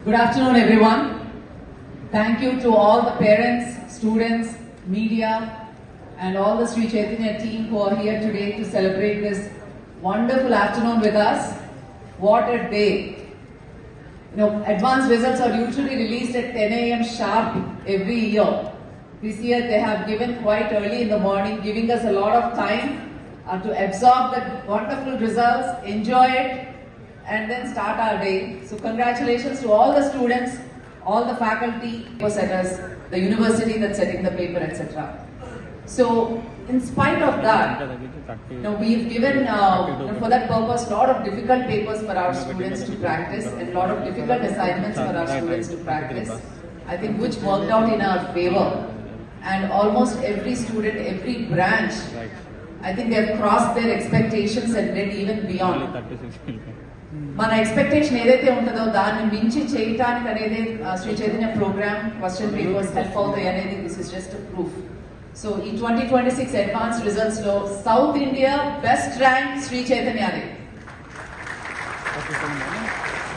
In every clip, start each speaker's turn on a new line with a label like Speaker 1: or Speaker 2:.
Speaker 1: Good afternoon, everyone. Thank you to all the parents, students, media, and all the Sri Chaitanya team who are here today to celebrate this wonderful afternoon with us. What a day! Advanced results are usually released at 10 a.m. sharp every year. This year they have given quite early in the morning, giving us a lot of time to absorb the wonderful results, enjoy it, and then start our day. So congratulations to all the students, all the faculty, setters, the university that's setting the paper, etc. So in spite of that, we've given for that purpose a lot of difficult papers for our students to practice and a lot of difficult assignments for our students to practice, I think, which worked out in our favor. And almost every student, every branch, I think they have crossed their expectations and did even beyond. మన expectation ఏదైతే ఉంటుందో దాన్ని మించి చేయటానికి అనేది Sri Chaitanya program question papers help అవుతాయి అనేది this is just proof. So ఈ 2026 అడ్వాన్స్ రిజల్ట్స్ లో south India best rank Sri చైతన్యదే,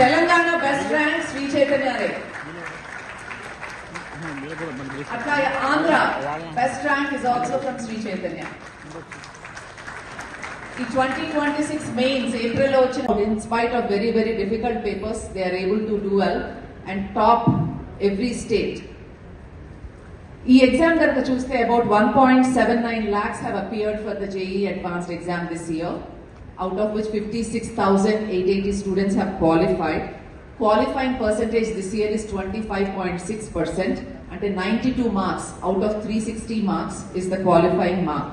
Speaker 1: తెలంగాణ బెస్ట్ ర్యాంక్ శ్రీ చైతన్యదే, అట్లాగే Andhra best rank is also from Shri Chaitanya. The 2026 mains April lo vachina, in spite of very difficult papers, they are able to do well and top every state. Ee exam garaka chuste about 1.79 lakhs have appeared for the JEE advanced exam this year, out of which 56,880 students have qualified. Qualifying percentage this year is 25.6%, and 92 marks out of 360 marks is the qualifying mark.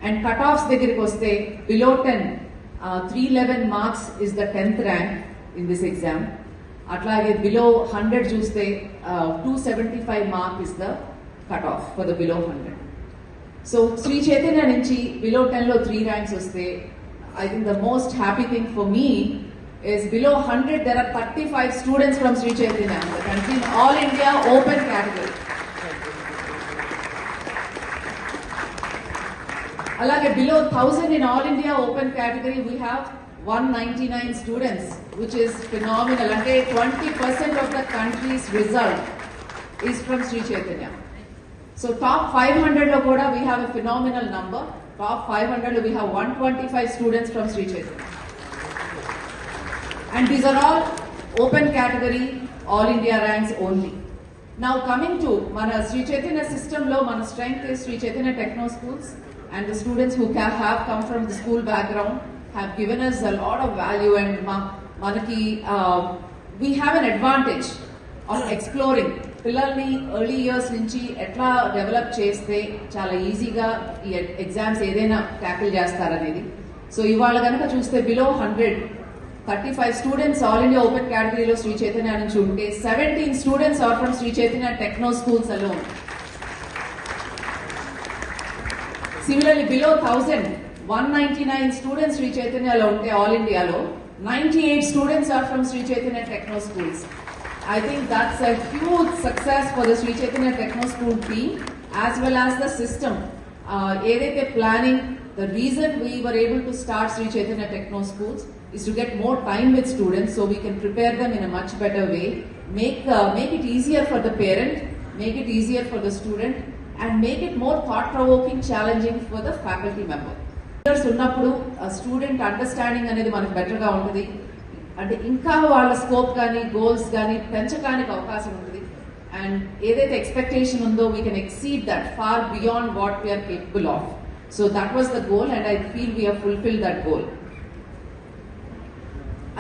Speaker 1: And cutoffs దగ్గరికి వస్తే below 10, 311 marks is the 10th rank in this exam. అట్లాగే below 100 చూస్తే 275 mark is the cutoff for the below 100. So Shri Chaitanya నుంచి below 10 లో 3 ranks వస్తే, I think the most happy thing for me is below 100 there are 35 students from Sri Chaitanya, the country in all India open category. Alage below 1000 in all India open category we have 199 students, which is phenomenal. Ante 20% of the country's result is from Sri Chaitanya. So top 500 lo kuda we have a phenomenal number. Top 500 lo we have 125 students from Sri Chaitanya. And these are all open category, all India ranks only. Now coming to mana Sri Chaitanya system lo, mana strength is Sri Chaitanya Techno Schools, and the students who have come from the school background have given us a lot of value, and manaki we have an advantage of exploring. పిల్లల్ని early years నుంచి ఎట్లా develop చేస్తే చాలా ఈజీగా ఈ exams ఏదైనా tackle చేస్తారనేది. So ఇవాళ కనుక చూస్తే below 135 students all India open కేటగిరీలో శ్రీ చైతన్య నుంచి ఉంటే 17 students are from Shri Chaitanya techno schools alone. Similarly, below 1000, 199 students Sri Chaitanya lo unte all India lo, 98 students are from Sri Chaitanya Techno Schools. I think that's a huge success for the Sri Chaitanya Techno School team as well as the system. Edaithe planning, the reason we were able to start Sri Chaitanya Techno Schools is to get more time with students so we can prepare them in a much better way, make it easier for the parent, make it easier for the student, and make it more thought-provoking, challenging for the faculty member. Leaders ఉన్నప్పుడు student understanding అనేది మనకు బెటర్గా ఉంటుంది, అంటే ఇంకా వాళ్ళ scope కానీ goals కానీ పెంచడానికి అవకాశం ఉంటుంది. అండ్ ఏదైతే ఎక్స్పెక్టేషన్ ఉందో we can exceed that far beyond what we are capable of. So that was the goal and I feel we have fulfil that goal.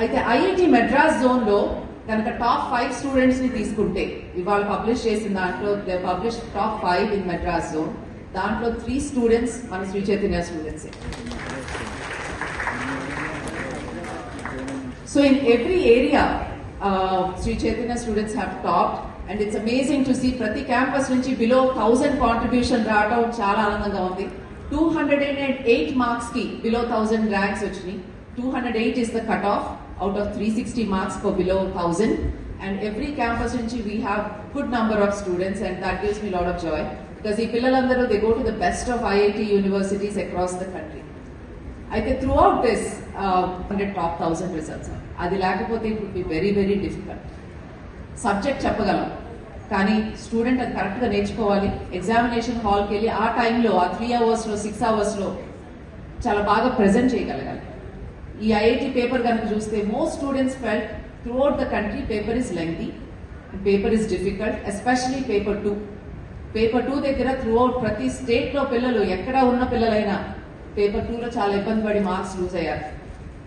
Speaker 1: అయితే ఐఐటి మెడ్రాస్ జోన్లో కనుక టాప్ 5 స్టూడెంట్స్ ని తీసుకుంటే, ఇవాళ పబ్లిష్ చేసిన దాంట్లో they publish top 5 in Madras zone, దాంట్లో 3 students మన Shri Chaitanya students. So in every area Shri Chaitanya students have topped, and it's amazing to see ప్రతి క్యాంపస్ నుంచి బిలో 1000 కాంట్రిబ్యూషన్ రావడం చాలా ఆనందంగా ఉంది. 208 మార్క్స్ కి బిలో 1000 ర్యాంక్స్ వచ్చినాయి. 208 is the cutoff out of 360 marks for below 1000, and every campus nunchi we have good number of students, and that gives me a lot of joy because ee pillalandaru they go to the best of IIT universities across the country. అయితే throughout this 100 top 1000 results అది లేకపోతే it would be very very difficult. Subject చెప్పగలం, కానీ student అది కరెక్ట్గా నేర్చుకోవాలి. Examination హాల్కి వెళ్ళి ఆ టైంలో ఆ 3 అవర్స్లో 6 అవర్స్లో చాలా బాగా ప్రజెంట్ చేయగలగాలి. ఈ ఐఐటి పేపర్ కనుక చూస్తే most students felt throughout the country paper is lengthy, paper is difficult, especially paper 2. Paper 2 దగ్గర త్రూఅవుట్ ప్రతి స్టేట్లో పిల్లలు ఎక్కడ ఉన్న పిల్లలైనా పేపర్ 2లో చాలా ఇబ్బంది పడి మార్క్స్ లూజ్ అయ్యారు.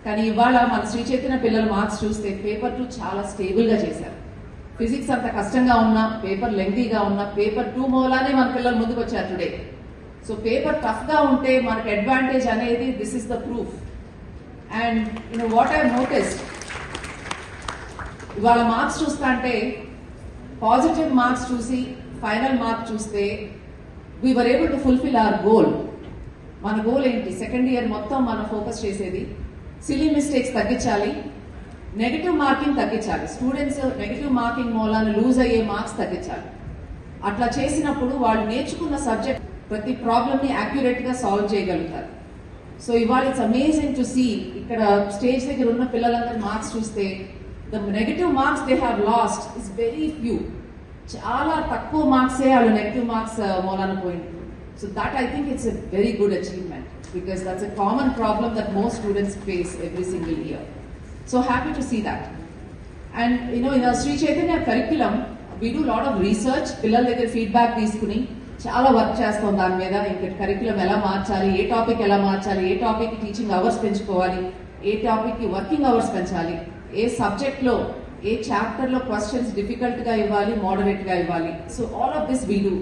Speaker 1: కానీ ఇవాళ మన శ్రీ చైతన్య పిల్లల మార్క్స్ చూస్తే పేపర్ 2 చాలా స్టేబుల్గా చేశారు. ఫిజిక్స్ అంత కష్టంగా ఉన్నా, పేపర్ లెంగ్తీగా ఉన్నా, పేపర్ 2 మూలానే మన పిల్లలు ముందుకు వచ్చారు టుడే. సో పేపర్ టఫ్గా ఉంటే మనకు అడ్వాంటేజ్ అనేది this is the proof. And what I noticed, ఇవాళ మార్క్స్ చూస్తా అంటే పాజిటివ్ మార్క్స్ చూసి ఫైనల్ మార్క్స్ చూస్తే we were able to fulfil hour goal. మన గోల్ ఏంటి? సెకండ్ ఇయర్ మొత్తం మనం ఫోకస్ చేసేది సిలీ మిస్టేక్స్ తగ్గించాలి, నెగిటివ్ మార్కింగ్ తగ్గించాలి. స్టూడెంట్స్ నెగిటివ్ మార్కింగ్ మూలాన లూజ్ అయ్యే మార్క్స్ తగ్గించాలి. అట్లా చేసినప్పుడు వాళ్ళు నేర్చుకున్న సబ్జెక్ట్ ప్రతి ప్రాబ్లమ్ని యాక్యురేట్గా సాల్వ్ చేయగలుగుతారు. సో ఇవాళ ఇట్స్ అమేజింగ్ టు సీ, ఇక్కడ స్టేజ్ దగ్గర ఉన్న పిల్లలందరూ మార్క్స్ చూస్తే the negative marks they have lost is very few. చాలా తక్కువ మార్క్సే వాళ్ళు నెగిటివ్ మార్క్స్ మూలాన పోయింది. So that I think it's a very good achievement, because that's a common problem that most students face every single year. So happy to see that. And in our Sri Chaitanya curriculum, we do a lot of research. Pillal దగ్గర feedback తీసుకుని చాలా work చేస్తాం దాని మీద. ఇంకా curriculum ఎలా మార్చాలి, ఏ topic ఎలా మార్చాలి, ఏ టాపిక్ టీచింగ్ అవర్స్ పెంచుకోవాలి, ఏ టాపిక్ కి వర్కింగ్ అవర్స్ పెంచాలి, ఏ సబ్జెక్ట్ లో ఏ చాప్టర్ లో క్వశ్చన్స్ డిఫికల్ట్ గా ఇవ్వాలి, మోడరేట్ గా ఇవ్వాలి. So all of this we do.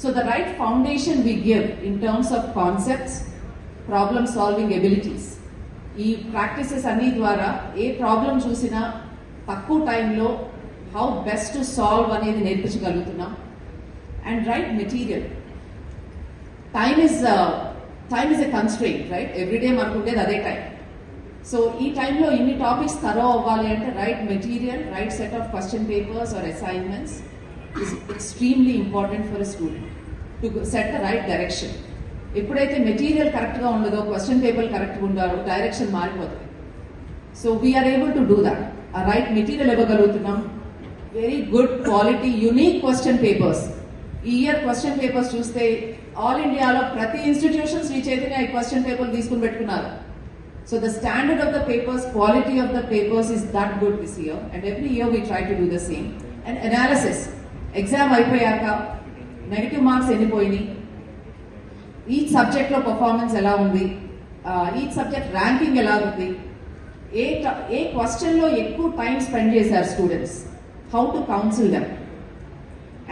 Speaker 1: So the right foundation we give in terms of concepts, problem solving abilities. ఈ ప్రాక్టీసెస్ అన్ని ద్వారా ఏ ప్రాబ్లం చూసినా తక్కువ టైంలో హౌ బెస్ట్ టు సాల్వ్ అనేది నేర్పించగలుగుతున్నాం. And right material. Time is a constraint, right? Everyday మనకు ఉండేది అదే టైం. సో ఈ టైంలో ఇన్ని టాపిక్స్ థరో అవ్వాలి అంటే right material, right set of question papers or assignments is extremely important for a student to set the right direction. ఎప్పుడైతే material కరెక్ట్గా ఉండదో, క్వశ్చన్ పేపర్ కరెక్ట్గా ఉండాలో, డైరెక్షన్ మారిపోతుంది. So we are able to do that. ఆ right material ఇవ్వగలుగుతున్నాం. Very good quality unique question papers. ఈ year question papers చూస్తే ఆల్ ఇండియాలో ప్రతి ఇన్స్టిట్యూషన్స్ శ్రీ చైతన్య ఈ క్వశ్చన్ పేపర్ తీసుకుని పెట్టుకున్నారు. So the standard of the papers, quality of the papers is that good this year, and every year we try to do the same. And analysis. Exam అయిపోయాక negative marks ఎన్ని పోయినాయి, each సబ్జెక్ట్లో performance ఎలా ఉంది, each subject ranking ఎలా ఉంది, ఏ క్వశ్చన్లో ఎక్కువ టైం స్పెండ్ చేశారు students, how to counsel them,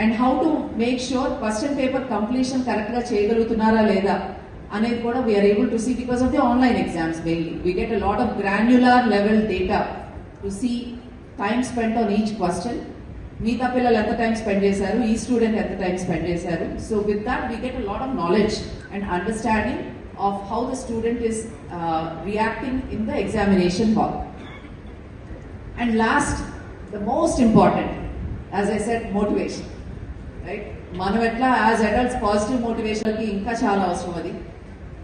Speaker 1: and how to make sure question paper completion కరెక్ట్గా చేయగలుగుతున్నారా లేదా అనేది కూడా we are able to see because of the online exams. Mainly we get a lot of granular level data to see time spend on each question. మిగతా పిల్లలు ఎంత time spend చేశారు, ఈ స్టూడెంట్ ఎంత టైం స్పెండ్ చేశారు. So with that we get a lot of knowledge and understanding of how the student is reacting in the examination hall. And last, the most important, as I said, motivation. Right? మనం ఎట్లా as adults positive మోటివేషన్కి ఇంకా చాలా అవసరం. అది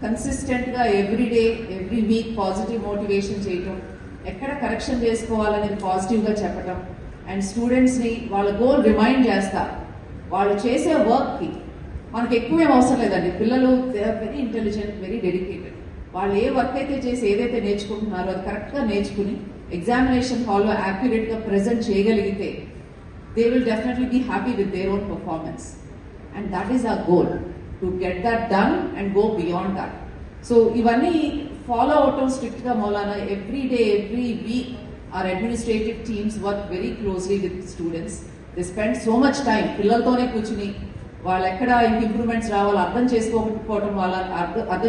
Speaker 1: కన్సిస్టెంట్గా every day, every week positive motivation చేయటం, ఎక్కడ correction చేసుకోవాలనేది పాజిటివ్గా చెప్పటం, అండ్ స్టూడెంట్స్ని వాళ్ళ గోల్ రిమైండ్ చేస్తా. వాళ్ళు చేసే వర్క్కి మనకు ఎక్కువేం అవసరం లేదండి. పిల్లలు they are very intelligent, very dedicated. వాళ్ళు ఏ వర్క్ అయితే చేసి ఏదైతే నేర్చుకుంటున్నారో అది కరెక్ట్గా నేర్చుకుని ఎగ్జామినేషన్ హాల్లో యాక్యురేట్గా ప్రజెంట్ చేయగలిగితే they will definitely be happy with their own performance. And that is our goal, to get that done and go beyond that. So ఇవన్నీ ఫాలో అవటం స్ట్రిక్ట్గా మూలాన every day, every week our administrative teams work very closely with the students. They spend so much time పిల్లలతోనే కూర్చుని వాళ్ళు ఎక్కడ improvements రావాలో అర్థం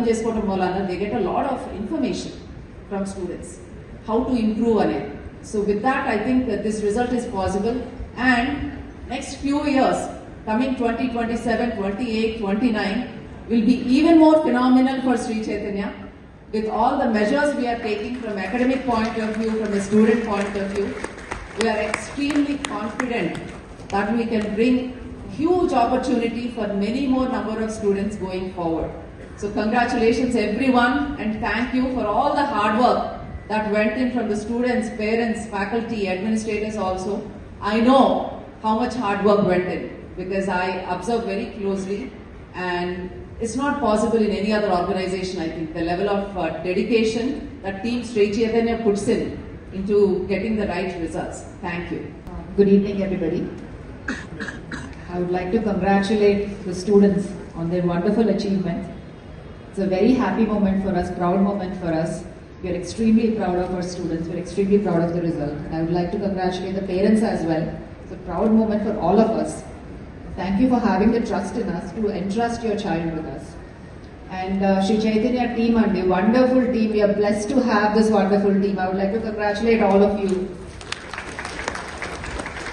Speaker 1: చేసుకోవడం వల్ల they get a lot of information from students how to improve on it. So with that, I think that this result is possible, and next few years coming 2027, 28, 29 will be even more phenomenal for Sri Chaitanya. With all the measures we are taking from academic point of view, from a student point of view, we are extremely confident that we can bring huge opportunity for many more number of students going forward. So congratulations everyone, and thank you for all the hard work that went in from the students, parents, faculty, administrators also. I know how much hard work went in because I observed very closely, and it's not possible in any other organization. I think the level of dedication that Team Sri Chaitanya puts in into getting the right results. Thank you.
Speaker 2: Good evening, everybody. I would like to congratulate the students on their wonderful achievement. It's a very happy moment for us, proud moment for us. We are extremely proud of our students. We're extremely proud of the result. And I would like to congratulate the parents as well. It's a proud moment for all of us. Thank you for having the trust in us to entrust your child with us. And Sri Chaitanya team and the wonderful team, we are blessed to have this wonderful team. I would like to congratulate all of you.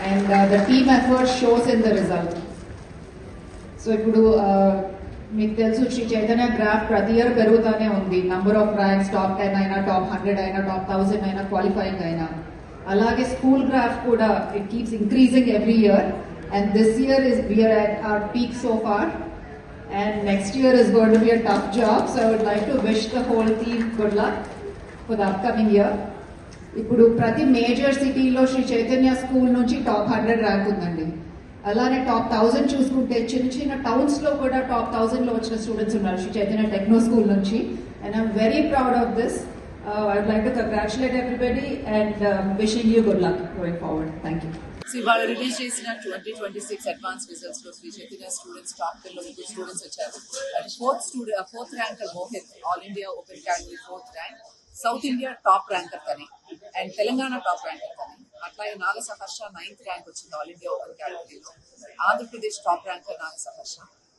Speaker 2: And the team effort shows in the result. So ఇప్పుడు మీకు తెలుసు Shri Chaitanya graph ప్రతి year పెరుగుతూనే ఉంది. Number off ranks top 10 అయినా, top 100 అయినా, top 1000 అయినా, qualifying అయినా. అలాగే స్కూల్ గ్రాఫ్ కూడా it keeps increasing every year. And this year we are at our peak so far, and next year is going to be a tough job. So I would like to wish the whole team good luck for the upcoming year. ఇప్పుడు ప్రతి major సిటీలో Shri Chaitanya school నుంచి top 100 rank ఉందండి. అలానే top 1000 చూసుకుంటే చిన్న చిన్న towns లో కూడా టాప్ 1000 లో వచ్చిన స్టూడెంట్స్ ఉన్నారు శ్రీ చైతన్య టెక్నో స్కూల్ నుంచి. And I'm very proud of this. I would like to congratulate everybody and wishing you good luck going forward. Thank you.
Speaker 1: So ఇవాళ రిలీజ్ చేసిన 2026 అడ్వాన్స్ రిజల్ట్స్ లో శ్రీ చైతన్య స్టూడెంట్స్ టాప్ 10 లో ముగ్గురు students వచ్చారు. Fourth ranker Mohit, all India open category 4th rank. South India top ranker Kani, and Telangana top ranker Kani. అట్లాగే Nagasaharsha 9th rank వచ్చింది all India open కేటగిరీలో. Andhra Pradesh top ranker Nagasaharsha.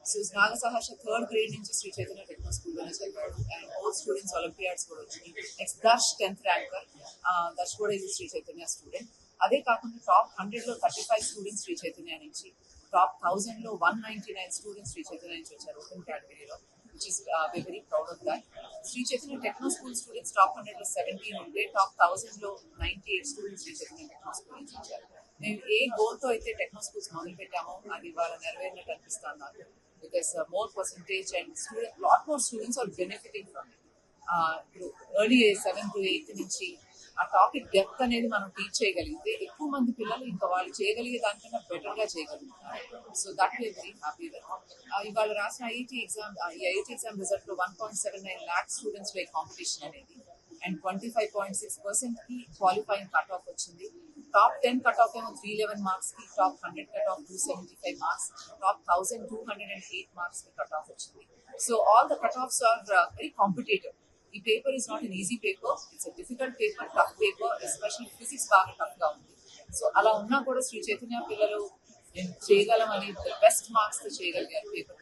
Speaker 1: So Nagasaharsha 3rd grade నుంచి Shri Chaitanya techno స్కూల్లోనే చదివాడు. అండ్ బోత్ స్టూడెంట్స్ ఒలింపియాడ్స్ కూడా వచ్చింది. Next Darsh 10th ranker. Darsh కూడా ఇది శ్రీ చైతన్య స్టూడెంట్. అదే కాకుండా టాప్ 100 లో 35 స్టూడెంట్స్ శ్రీ చైతన్య నుంచి, టాప్ 1000 లో 199 స్టూడెంట్స్ శ్రీ చైతన్య నుంచి వచ్చారు ఓపెన్ కేటగిరీలో, which is we're very proud of that. Sri Chaitanya Techno School students top 100 లో 17 ఉంటే, టాప్ 1000 లో 98 students Shri Chaitanya techno school నుంచి వచ్చారు. మేము ఏ గోల్ తో అయితే టెక్నో స్కూల్స్ మొదలు పెట్టామో అది వాళ్ళ నెరవేరినట్టు అనిపిస్తాను నాకు. Because more percentage and student lot more students are benefiting from it. ఇప్పుడు ఎర్లీ 7th to 8th నుంచి ఆ టాపిక్ డెప్త్ అనేది మనం టీచ్ చేయగలిగితే ఎక్కువ మంది పిల్లలు ఇంకా వాళ్ళు చేయగలిగే దానికన్నా బెటర్ గా చేయగలుగుతారు. So that we are very happy with. ఇవాళ రాసిన ఐఐటి ఎగ్జామ్ రిజల్ట్ లో 1.79 lakh స్టూడెంట్స్ లో కాంపిటీషన్ అనేది, అండ్ 25.6% కి క్వాలిఫైయింగ్ కట్ ఆఫ్ వచ్చింది. టాప్ 10 కట్ ఆఫ్ ఏమో 311 మార్క్స్ కి, top 100 cut off 275 marks, top 1000 208 marks కి కట్ ఆఫ్ వచ్చింది. So all the cut offs are very competitive. ఈ paper is not an easy paper, it's a difficult paper, tough paper, especially physics బాగా tough గా ఉంది. So అలా ఉన్నా కూడా శ్రీ చైతన్య పిల్లలు చేయగలమని బెస్ట్ మార్క్స్ తో చేయగలిగారు పేపర్.